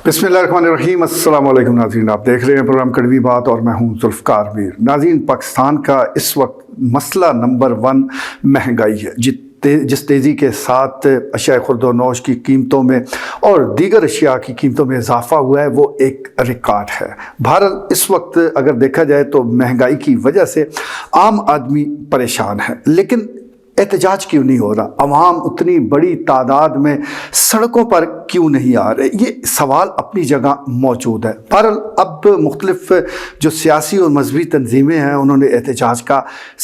بسم اللہ الرحمن الرحیم۔ السلام علیکم ناظرین، آپ دیکھ رہے ہیں پروگرام کڑوی بات اور میں ہوں ذوالفقار میر۔ ناظرین، پاکستان کا اس وقت مسئلہ نمبر 1 مہنگائی ہے۔ جس تیزی کے ساتھ اشیاء خورد و نوش کی قیمتوں میں اور دیگر اشیاء کی قیمتوں میں اضافہ ہوا ہے، وہ ایک ریکارڈ ہے۔ بہرحال اس وقت اگر دیکھا جائے تو مہنگائی کی وجہ سے عام آدمی پریشان ہے، لیکن احتجاج کیوں نہیں ہو رہا؟ عوام اتنی بڑی تعداد میں سڑکوں پر کیوں نہیں آ رہے؟ یہ سوال اپنی جگہ موجود ہے۔ بہرحال اب مختلف جو سیاسی اور مذہبی تنظیمیں ہیں، انہوں نے احتجاج کا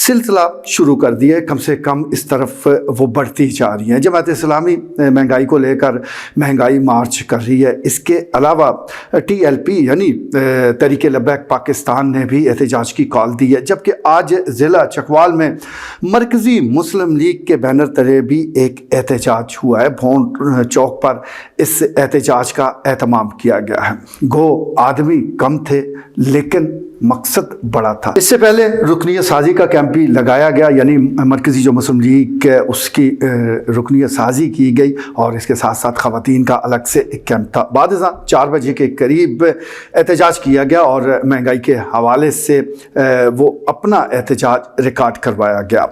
سلسلہ شروع کر دیا ہے۔ کم سے کم اس طرف وہ بڑھتی جا رہی ہیں۔ جماعت اسلامی مہنگائی کو لے کر مہنگائی مارچ کر رہی ہے۔ اس کے علاوہ TLP یعنی تحریک لبیک پاکستان نے بھی احتجاج کی کال دی ہے، جبکہ آج ضلع چکوال میں مرکزی مسلم لیگ کے بینر تلے بھی ایک احتجاج ہوا ہے۔ بھون چوک پر اس احتجاج کا اہتمام کیا گیا ہے۔ گو آدمی کم تھے لیکن مقصد بڑا تھا۔ اس سے پہلے رکنیت سازی کا کیمپ بھی لگایا گیا، یعنی مرکزی جو مسلم لیگ ہے اس کی رکنیت سازی کی گئی، اور اس کے ساتھ ساتھ خواتین کا الگ سے ایک کیمپ تھا۔ بعد ازاں 4 بجے کے قریب احتجاج کیا گیا اور مہنگائی کے حوالے سے وہ اپنا احتجاج ریکارڈ کروایا گیا۔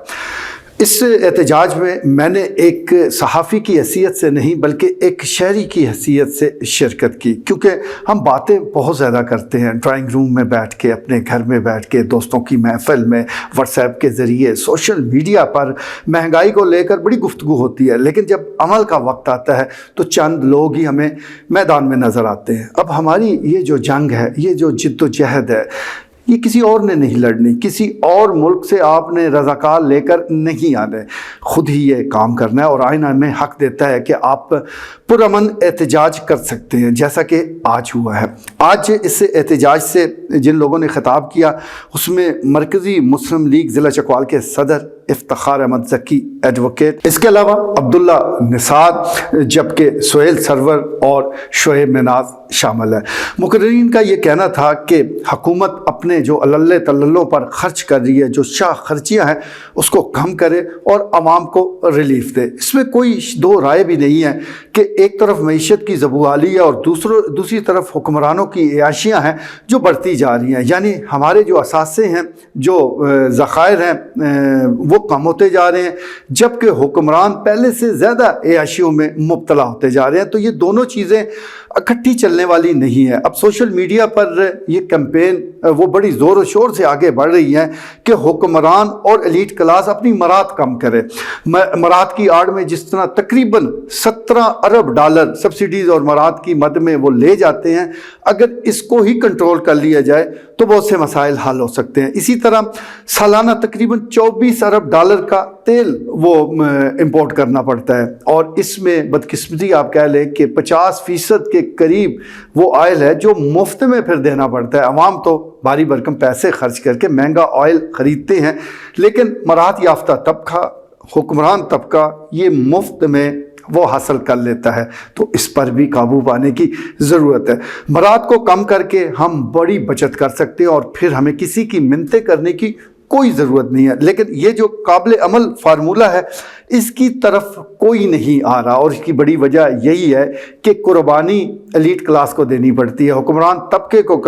اس احتجاج میں نے ایک صحافی کی حیثیت سے نہیں بلکہ ایک شہری کی حیثیت سے شرکت کی، کیونکہ ہم باتیں بہت زیادہ کرتے ہیں ڈرائنگ روم میں بیٹھ کے، اپنے گھر میں بیٹھ کے، دوستوں کی محفل میں، واٹس ایپ کے ذریعے، سوشل میڈیا پر مہنگائی کو لے کر بڑی گفتگو ہوتی ہے، لیکن جب عمل کا وقت آتا ہے تو چند لوگ ہی ہمیں میدان میں نظر آتے ہیں۔ اب ہماری یہ جو جنگ ہے، یہ جو جد و جہد ہے، یہ کسی اور نے نہیں لڑنی، کسی اور ملک سے آپ نے رضاکار لے کر نہیں آنے، خود ہی یہ کام کرنا ہے۔ اور آئین ہمیں حق دیتا ہے کہ آپ پرامن احتجاج کر سکتے ہیں، جیسا کہ آج ہوا ہے۔ آج اس احتجاج سے جن لوگوں نے خطاب کیا اس میں مرکزی مسلم لیگ ضلع چکوال کے صدر افتخار احمد ذکی ایڈوکیٹ، اس کے علاوہ عبداللہ نثار، جبکہ سہیل سرور اور شعیب مناز شامل ہے۔ مقررین کا یہ کہنا تھا کہ حکومت اپنے جو اللہ تللوں پر خرچ کر رہی ہے، جو شاہ خرچیاں ہیں، اس کو کم کرے اور عوام کو ریلیف دے۔ اس میں کوئی دو رائے بھی نہیں ہے کہ ایک طرف معیشت کی زبوالی ہے اور دوسری طرف حکمرانوں کی عیاشیاں ہیں جو بڑھتی جا رہی ہیں، یعنی ہمارے جو اثاثے ہیں، جو ذخائر ہیں، وہ کم ہوتے جا رہے ہیں، جبکہ حکمران پہلے سے زیادہ عیاشیوں میں مبتلا ہوتے جا رہے ہیں۔ تو یہ دونوں چیزیں اکٹھی چلنے والی نہیں ہے۔ اب سوشل میڈیا پر یہ کیمپین وہ بڑی زور و شور سے آگے بڑھ رہی ہے کہ حکمران اور ایلیٹ کلاس اپنی مراد کم کرے۔ مراد کی آڑ میں جس طرح تقریباً 17 ارب ڈالر سبسڈیز اور مراد کی مد میں وہ لے جاتے ہیں، اگر اس کو ہی کنٹرول کر لیا جائے تو بہت سے مسائل حل ہو سکتے ہیں۔ اسی طرح سالانہ تقریباً 24 ارب ڈالر کا تیل وہ امپورٹ کرنا پڑتا ہے، اور اس میں بدقسمتی آپ کہہ لیں کہ 50% کے قریب وہ آئل ہے جو مفت میں پھر دینا پڑتا ہے۔ عوام تو بھاری بھرکم پیسے خرچ کر کے مہنگا آئل خریدتے ہیں، لیکن مراحت یافتہ طبقہ، حکمران طبقہ، یہ مفت میں وہ حاصل کر لیتا ہے۔ تو اس پر بھی قابو پانے کی ضرورت ہے۔ مراحت کو کم کر کے ہم بڑی بچت کر سکتے ہیں اور پھر ہمیں کسی کی منتیں کرنے کی کوئی ضرورت نہیں ہے، لیکن یہ جو قابل عمل فارمولہ ہے اس کی طرف کوئی نہیں آ رہا، اور اس کی بڑی وجہ یہی ہے کہ قربانی ایلیٹ کلاس کو دینی پڑتی ہے، حکمران طبقے کو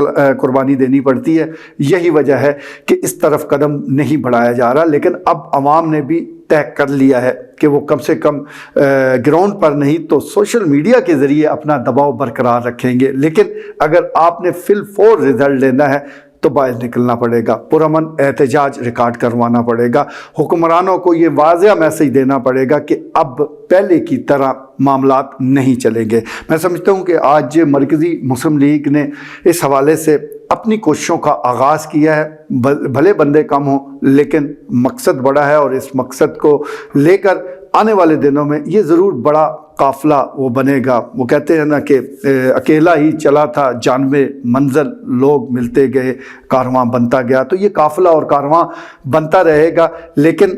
قربانی دینی پڑتی ہے۔ یہی وجہ ہے کہ اس طرف قدم نہیں بڑھایا جا رہا، لیکن اب عوام نے بھی طے کر لیا ہے کہ وہ کم سے کم گراؤنڈ پر نہیں تو سوشل میڈیا کے ذریعے اپنا دباؤ برقرار رکھیں گے۔ لیکن اگر آپ نے فی الفور رزلٹ لینا ہے تو باہر نکلنا پڑے گا، پرامن احتجاج ریکارڈ کروانا پڑے گا، حکمرانوں کو یہ واضح میسج دینا پڑے گا کہ اب پہلے کی طرح معاملات نہیں چلیں گے۔ میں سمجھتا ہوں کہ آج مرکزی مسلم لیگ نے اس حوالے سے اپنی کوششوں کا آغاز کیا ہے۔ بھلے بندے کم ہوں لیکن مقصد بڑا ہے، اور اس مقصد کو لے کر آنے والے دنوں میں یہ ضرور بڑا قافلہ وہ بنے گا۔ وہ کہتے ہیں نا کہ اکیلا ہی چلا تھا جانبِ منزل، لوگ ملتے گئے، کارواں بنتا گیا۔ تو یہ قافلہ اور کارواں بنتا رہے گا، لیکن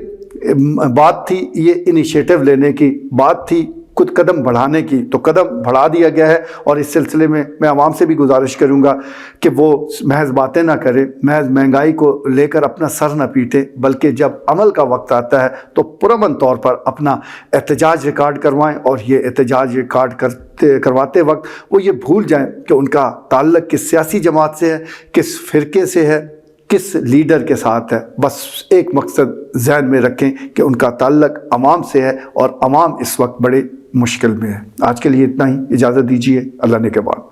بات تھی یہ انیشیٹو لینے کی، بات تھی کچھ قدم بڑھانے کی تو قدم بڑھا دیا گیا ہے، اور اس سلسلے میں عوام سے بھی گزارش کروں گا کہ وہ محض باتیں نہ کریں، محض مہنگائی کو لے کر اپنا سر نہ پیٹیں، بلکہ جب عمل کا وقت آتا ہے تو پرامن طور پر اپنا احتجاج ریکارڈ کروائیں، اور یہ احتجاج ریکارڈ کرواتے وقت وہ یہ بھول جائیں کہ ان کا تعلق کس سیاسی جماعت سے ہے، کس فرقے سے ہے، کس لیڈر کے ساتھ ہے۔ بس ایک مقصد ذہن میں رکھیں کہ ان کا تعلق عوام سے ہے، اور عوام اس وقت بڑے مشکل میں ہے۔ آج کے لیے اتنا ہی، اجازت دیجیے، اللہ نے کے بعد۔